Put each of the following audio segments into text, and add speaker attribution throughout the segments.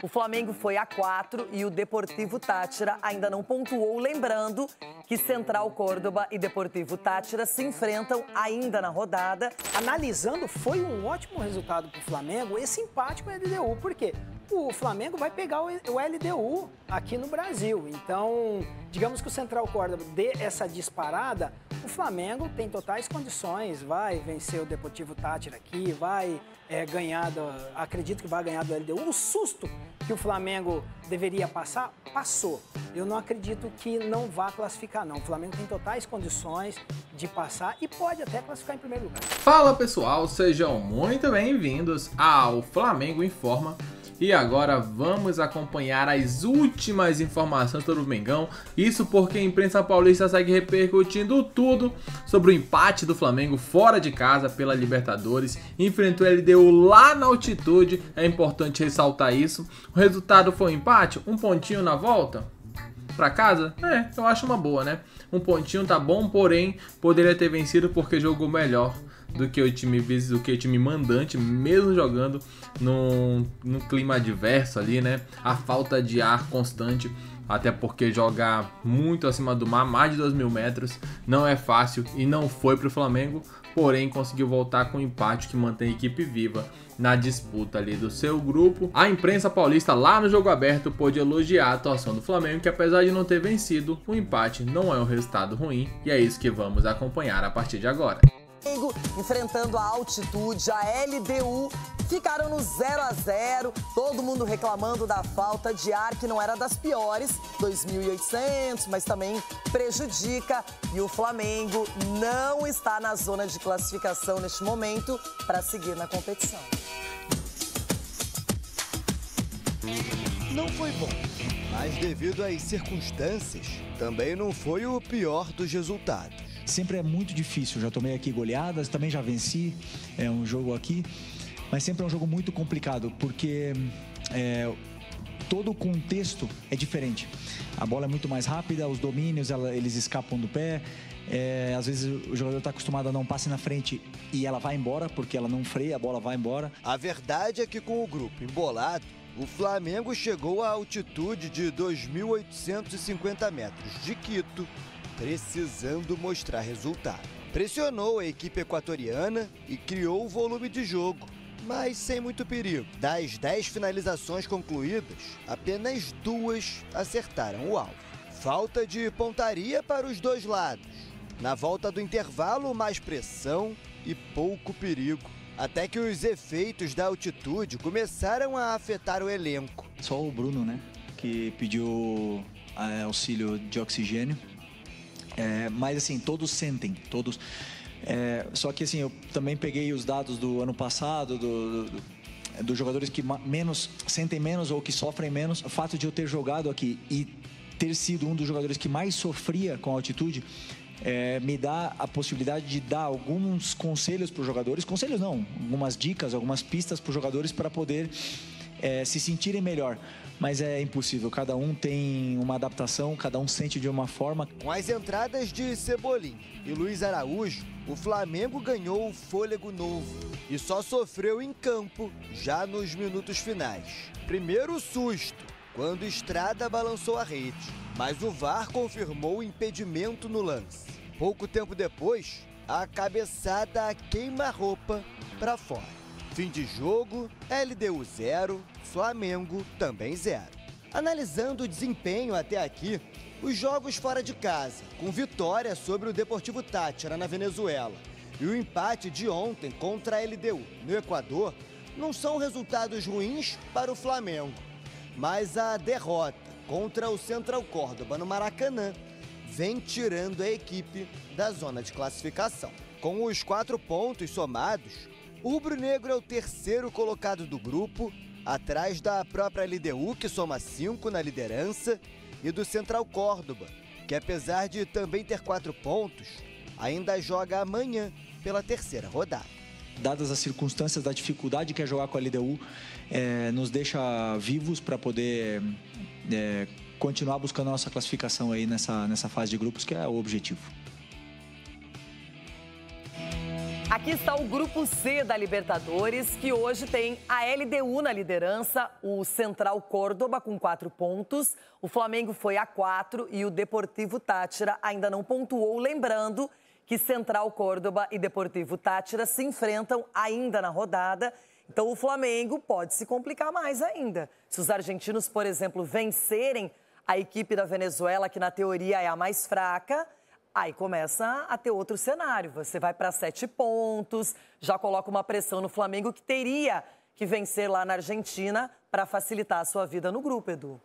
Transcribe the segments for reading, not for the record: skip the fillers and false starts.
Speaker 1: O Flamengo foi a 4 e o Deportivo Táchira ainda não pontuou. Lembrando que Central Córdoba e Deportivo Táchira se enfrentam ainda na rodada.
Speaker 2: Analisando, foi um ótimo resultado para o Flamengo esse empate com o LDU. Por quê? O Flamengo vai pegar o LDU aqui no Brasil. Então, digamos que o Central Córdoba dê essa disparada, o Flamengo tem totais condições, vai vencer o Deportivo Táchira aqui, vai ganhar, acredito que vai ganhar do LDU. O susto que o Flamengo deveria passar, passou. Eu não acredito que não vá classificar, não. O Flamengo tem totais condições de passar e pode até classificar em primeiro lugar.
Speaker 3: Fala pessoal, sejam muito bem-vindos ao Flamengo Informa. E agora vamos acompanhar as últimas informações sobre o Mengão. Isso porque a imprensa paulista segue repercutindo tudo sobre o empate do Flamengo fora de casa pela Libertadores. Enfrentou o LDU lá na altitude, é importante ressaltar isso. O resultado foi um empate, um pontinho na volta pra casa? Eu acho uma boa, né? Um pontinho tá bom, porém poderia ter vencido porque jogou melhor do que o time mandante, mesmo jogando num clima adverso ali, né? A falta de ar constante, até porque jogar muito acima do mar, mais de 2.000 metros, não é fácil e não foi pro Flamengo, porém conseguiu voltar com um empate que mantém a equipe viva na disputa ali do seu grupo. A imprensa paulista lá no Jogo Aberto pôde elogiar a atuação do Flamengo, que apesar de não ter vencido, o empate não é um resultado ruim, e é isso que vamos acompanhar a partir de agora.
Speaker 1: Enfrentando a altitude, a LDU ficaram no 0 a 0, todo mundo reclamando da falta de ar, que não era das piores, 2.800, mas também prejudica. E o Flamengo não está na zona de classificação neste momento para seguir na competição.
Speaker 4: Não foi bom, mas devido às circunstâncias, também não foi o pior dos resultados.
Speaker 5: Sempre é muito difícil, já tomei aqui goleadas, também já venci um jogo aqui, mas sempre é um jogo muito complicado, porque todo o contexto é diferente. A bola é muito mais rápida, os domínios eles escapam do pé, às vezes o jogador está acostumado a dar um passe na frente e ela vai embora, porque ela não freia, a bola vai embora.
Speaker 4: A verdade é que com o grupo embolado, o Flamengo chegou à altitude de 2.850 metros de Quito, precisando mostrar resultado. Pressionou a equipe equatoriana e criou o volume de jogo, mas sem muito perigo. Das 10 finalizações concluídas, apenas 2 acertaram o alvo. Falta de pontaria para os dois lados. Na volta do intervalo, mais pressão e pouco perigo. Até que os efeitos da altitude começaram a afetar o elenco.
Speaker 5: Só o Bruno, né, que pediu auxílio de oxigênio. Mas assim, todos sentem, todos. Só que assim, eu também peguei os dados do ano passado, dos jogadores que sentem menos ou que sofrem menos. O fato de eu ter jogado aqui e ter sido um dos jogadores que mais sofria com a altitude, me dá a possibilidade de dar alguns conselhos para os jogadores. Conselhos não, algumas dicas, algumas pistas para os jogadores para poder se sentirem melhor. Mas é impossível, cada um tem uma adaptação, cada um sente de uma forma.
Speaker 4: Com as entradas de Cebolinha e Luiz Araújo, o Flamengo ganhou o fôlego novo e só sofreu em campo já nos minutos finais. Primeiro susto, quando Estrada balançou a rede, mas o VAR confirmou o impedimento no lance. Pouco tempo depois, a cabeçada queima-roupa para fora. Fim de jogo, LDU 0, Flamengo também 0. Analisando o desempenho até aqui, os jogos fora de casa, com vitória sobre o Deportivo Táchira na Venezuela e o empate de ontem contra a LDU no Equador, não são resultados ruins para o Flamengo. Mas a derrota contra o Central Córdoba no Maracanã vem tirando a equipe da zona de classificação. Com os 4 pontos somados, o rubro-negro é o terceiro colocado do grupo, atrás da própria LDU, que soma 5 na liderança, e do Central Córdoba, que apesar de também ter 4 pontos, ainda joga amanhã pela terceira rodada.
Speaker 5: Dadas as circunstâncias da dificuldade que é jogar com a LDU, nos deixa vivos para poder continuar buscando a nossa classificação aí nessa fase de grupos, que é o objetivo.
Speaker 1: Aqui está o Grupo C da Libertadores, que hoje tem a LDU na liderança, o Central Córdoba com 4 pontos, o Flamengo foi a 4 e o Deportivo Táchira ainda não pontuou. Lembrando que Central Córdoba e Deportivo Táchira se enfrentam ainda na rodada, então o Flamengo pode se complicar mais ainda. Se os argentinos, por exemplo, vencerem a equipe da Venezuela, que na teoria é a mais fraca, aí começa a ter outro cenário. Você vai para 7 pontos, já coloca uma pressão no Flamengo, que teria que vencer lá na Argentina para facilitar a sua vida no grupo, Edu.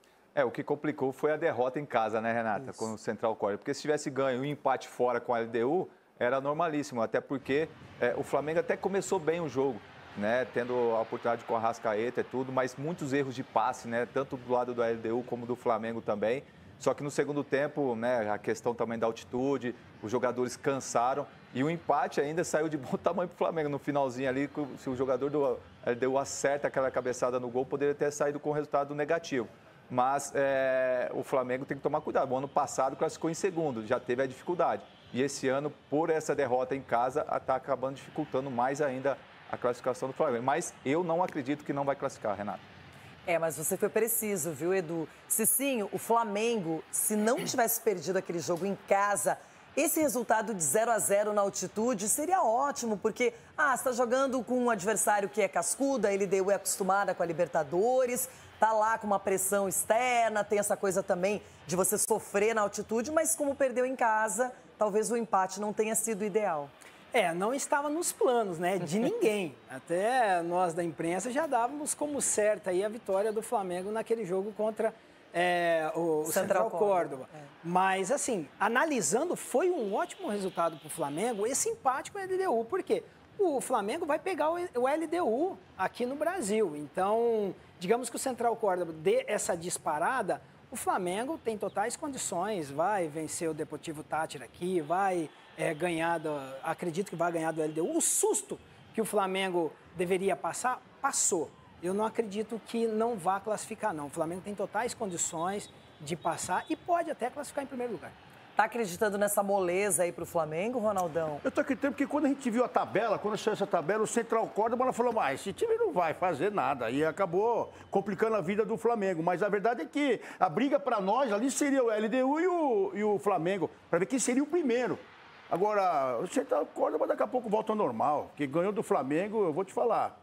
Speaker 6: O que complicou foi a derrota em casa, né, Renata? Isso. Com o Central Córdoba. Porque se tivesse ganho um empate fora com a LDU, era normalíssimo. Até porque o Flamengo até começou bem o jogo, né? Tendo a oportunidade com a Arrascaeta e tudo, mas muitos erros de passe, né? Tanto do lado da LDU como do Flamengo também. Só que no segundo tempo, né, a questão também da altitude, os jogadores cansaram e o empate ainda saiu de bom tamanho para o Flamengo. No finalzinho ali, se o jogador do LDU acerta aquela cabeçada no gol, poderia ter saído com resultado negativo. Mas o Flamengo tem que tomar cuidado. O ano passado classificou em segundo, já teve a dificuldade. E esse ano, por essa derrota em casa, está acabando dificultando mais ainda a classificação do Flamengo. Mas eu não acredito que não vai classificar, Renato.
Speaker 1: Mas você foi preciso, viu, Edu? Cicinho, o Flamengo, se não tivesse perdido aquele jogo em casa, esse resultado de 0-0 na altitude seria ótimo, porque, você está jogando com um adversário que é cascudo, a LDU é acostumada com a Libertadores, tá lá com uma pressão externa, tem essa coisa também de você sofrer na altitude, mas como perdeu em casa, talvez o empate não tenha sido ideal.
Speaker 2: Não estava nos planos, né, de ninguém. Até nós da imprensa já dávamos como certa aí a vitória do Flamengo naquele jogo contra o Central Córdoba. Mas, assim, analisando, foi um ótimo resultado para o Flamengo esse empate com a LDU. Por quê? O Flamengo vai pegar o LDU aqui no Brasil. Então, digamos que o Central Córdoba dê essa disparada, o Flamengo tem totais condições, vai vencer o Deportivo Táchira aqui, vai ganhar, acredito que vai ganhar do LDU. O susto que o Flamengo deveria passar, passou. Eu não acredito que não vá classificar, não. O Flamengo tem totais condições de passar e pode até classificar em primeiro lugar.
Speaker 1: Tá acreditando nessa moleza aí pro Flamengo, Ronaldão?
Speaker 7: Eu tô acreditando porque quando a gente viu a tabela, quando saiu essa tabela, o Central Córdoba falou, mas esse time não vai fazer nada. E acabou complicando a vida do Flamengo. Mas a verdade é que a briga para nós ali seria o LDU e o Flamengo, para ver quem seria o primeiro. Agora, o Central Córdoba daqui a pouco volta ao normal, porque ganhou do Flamengo, eu vou te falar.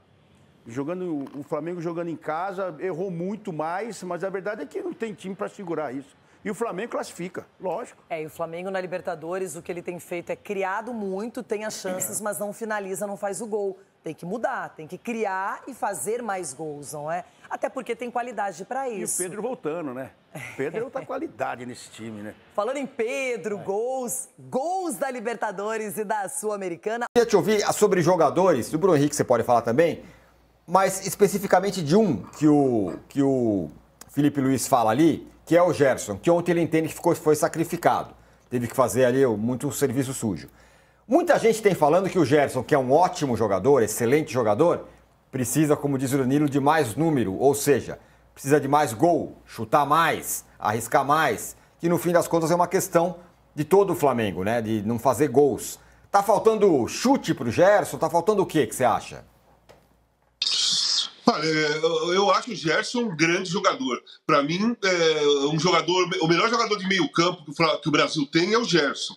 Speaker 7: O Flamengo jogando em casa, errou muito mais, mas a verdade é que não tem time para segurar isso. E o Flamengo classifica, lógico.
Speaker 1: E o Flamengo na Libertadores, o que ele tem feito é criado muito, tem as chances, mas não finaliza, não faz o gol. Tem que mudar, tem que criar e fazer mais gols, não é? Até porque tem qualidade para isso.
Speaker 7: E o Pedro voltando, né? O Pedro é outra qualidade nesse time, né?
Speaker 1: Falando em Pedro, gols da Libertadores e da Sul-Americana.
Speaker 8: Eu queria te ouvir sobre jogadores, do Bruno Henrique você pode falar também, mas especificamente de um que o Felipe Luiz fala ali, que é o Gerson, que ontem ele entende que foi sacrificado. Teve que fazer ali muito serviço sujo. Muita gente tem falando que o Gerson, que é um ótimo jogador, excelente jogador, precisa, como diz o Danilo, de mais número, ou seja, precisa de mais gol, chutar mais, arriscar mais, que no fim das contas é uma questão de todo o Flamengo, né? De não fazer gols. Tá faltando chute pro Gerson? Tá faltando o quê que você acha?
Speaker 9: Olha, eu acho o Gerson um grande jogador. Para mim, o melhor jogador de meio campo que o Brasil tem é o Gerson.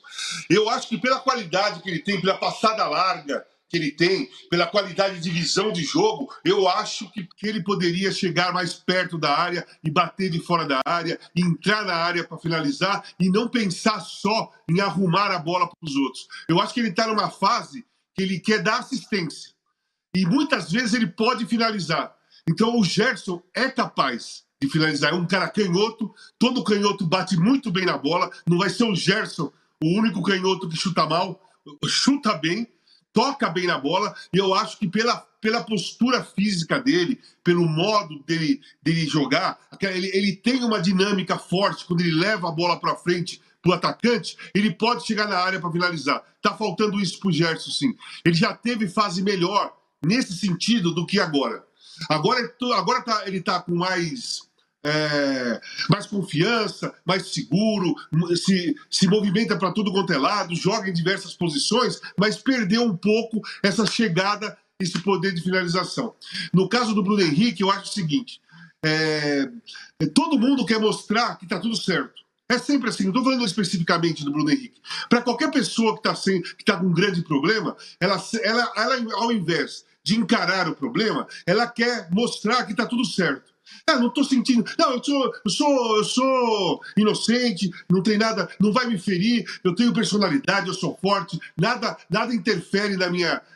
Speaker 9: Eu acho que pela qualidade que ele tem, pela passada larga que ele tem, pela qualidade de visão de jogo, eu acho que ele poderia chegar mais perto da área e bater de fora da área, entrar na área para finalizar e não pensar só em arrumar a bola para os outros. Eu acho que ele está numa fase que ele quer dar assistência. E muitas vezes ele pode finalizar. Então o Gerson é capaz de finalizar. É um cara canhoto, todo canhoto bate muito bem na bola. Não vai ser o Gerson o único canhoto que chuta mal. Chuta bem, toca bem na bola. E eu acho que pela postura física dele, pelo modo dele jogar, ele tem uma dinâmica forte quando ele leva a bola para frente do atacante, ele pode chegar na área para finalizar. Tá faltando isso pro Gerson, sim. Ele já teve fase melhor nesse sentido do que agora. Agora ele está com mais mais confiança, mais seguro, se movimenta para tudo quanto é lado, joga em diversas posições, mas perdeu um pouco essa chegada, esse poder de finalização. No caso do Bruno Henrique, eu acho o seguinte, todo mundo quer mostrar que está tudo certo. É sempre assim, não estou falando especificamente do Bruno Henrique. Para qualquer pessoa que está com um grande problema, ela, ao invés de encarar o problema, ela quer mostrar que está tudo certo. Não estou sentindo. Não, eu sou inocente, não tem nada, não vai me ferir, eu tenho personalidade, eu sou forte, nada interfere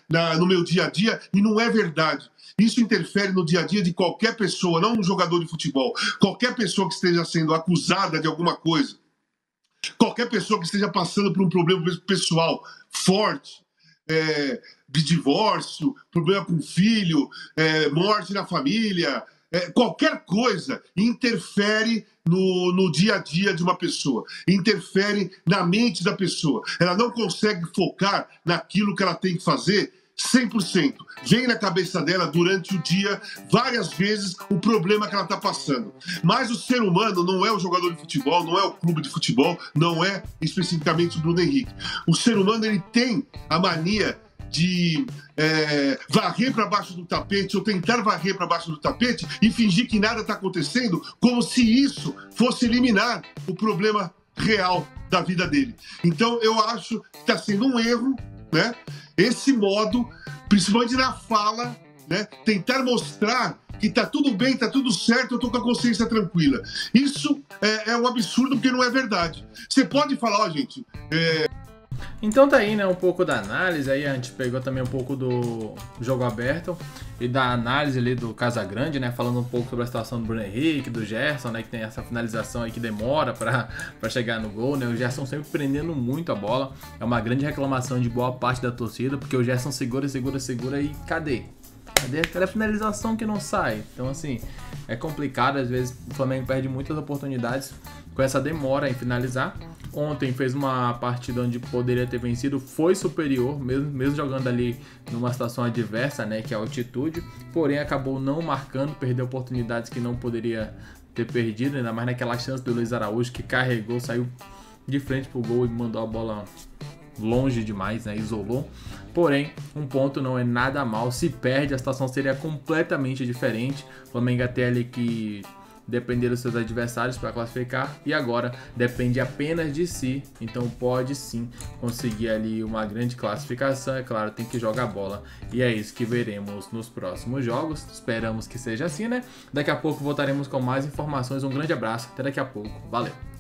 Speaker 9: no meu dia a dia, e não é verdade. Isso interfere no dia a dia de qualquer pessoa, não um jogador de futebol. Qualquer pessoa que esteja sendo acusada de alguma coisa, qualquer pessoa que esteja passando por um problema pessoal forte, de divórcio, problema com o filho, morte na família, qualquer coisa interfere no dia a dia de uma pessoa, interfere na mente da pessoa. Ela não consegue focar naquilo que ela tem que fazer 100%. Vem na cabeça dela durante o dia, várias vezes, o problema que ela está passando. Mas o ser humano não é o jogador de futebol, não é o clube de futebol, não é especificamente o Bruno Henrique. O ser humano, ele tem a mania de varrer para baixo do tapete ou tentar varrer para baixo do tapete e fingir que nada está acontecendo, como se isso fosse eliminar o problema real da vida dele. Então eu acho que está sendo um erro, né? Esse modo, principalmente na fala, né? Tentar mostrar que tá tudo bem, tá tudo certo, eu tô com a consciência tranquila. Isso é um absurdo, porque não é verdade. Você pode falar, ó, gente...
Speaker 3: Então tá aí, né, um pouco da análise, aí a gente pegou também um pouco do jogo aberto e da análise ali do Casagrande, né, falando um pouco sobre a situação do Bruno Henrique, do Gerson, né, que tem essa finalização aí que demora pra chegar no gol, né, o Gerson sempre prendendo muito a bola, é uma grande reclamação de boa parte da torcida, porque o Gerson segura e cadê a finalização que não sai? Então assim, é complicado, às vezes o Flamengo perde muitas oportunidades com essa demora em finalizar. Ontem fez uma partida onde poderia ter vencido, foi superior, mesmo jogando ali numa situação adversa, né, que é a altitude, porém acabou não marcando, perdeu oportunidades que não poderia ter perdido, ainda mais naquela chance do Luiz Araújo, que carregou, saiu de frente pro gol e mandou a bola longe demais, né, isolou. Porém, um ponto não é nada mal, se perde a situação seria completamente diferente, o Flamengo até ali que depender dos seus adversários para classificar, e agora depende apenas de si, então pode sim conseguir ali uma grande classificação. É claro, tem que jogar bola, e é isso que veremos nos próximos jogos, esperamos que seja assim, né? Daqui a pouco voltaremos com mais informações, um grande abraço, até daqui a pouco, valeu!